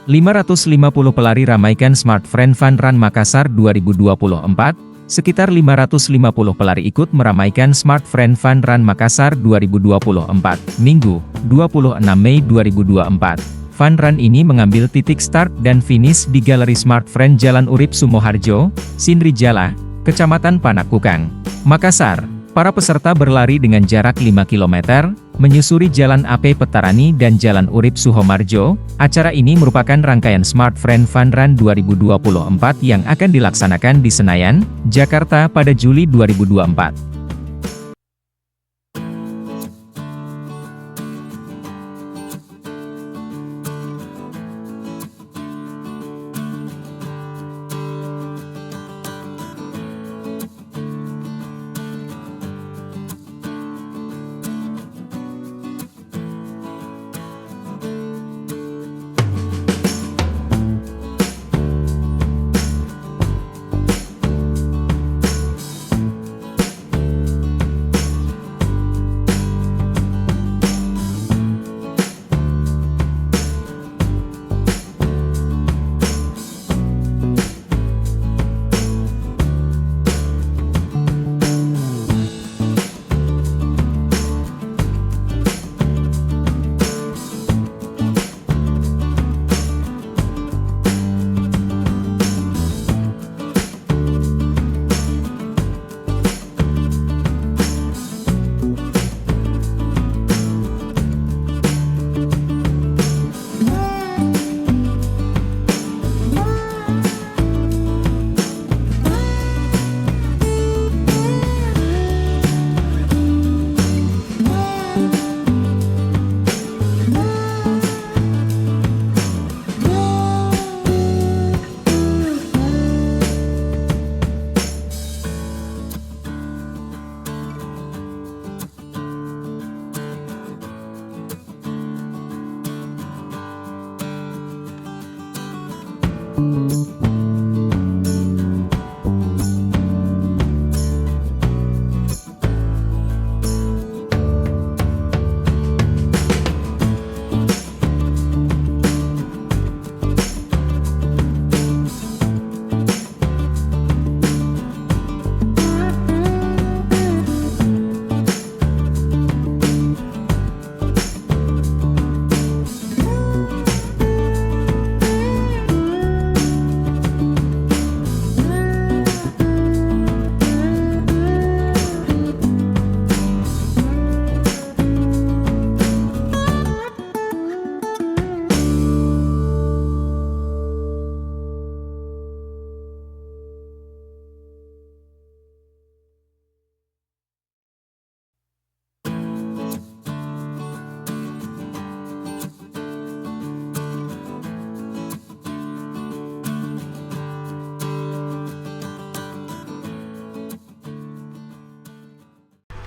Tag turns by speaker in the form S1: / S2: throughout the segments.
S1: 550 pelari ramaikan Smart Friend Fun Run Makassar 2024. Sekitar 550 pelari ikut meramaikan Smart Friend Fun Run Makassar 2024, Minggu, 26 Mei 2024. Fun Run ini mengambil titik start dan finish di Galeri Smart Friend Jalan Urip Sumoharjo, Sindrijala, Kecamatan Panakukang, Makassar. Para peserta berlari dengan jarak 5 km, menyusuri Jalan AP Petarani dan Jalan Urip Suhomarjo. Acara ini merupakan rangkaian Smart Friend Fun Run 2024 yang akan dilaksanakan di Senayan, Jakarta pada Juli 2024.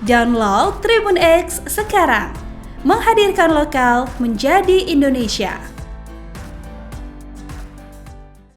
S2: Download Tribun X sekarang, menghadirkan lokal menjadi Indonesia.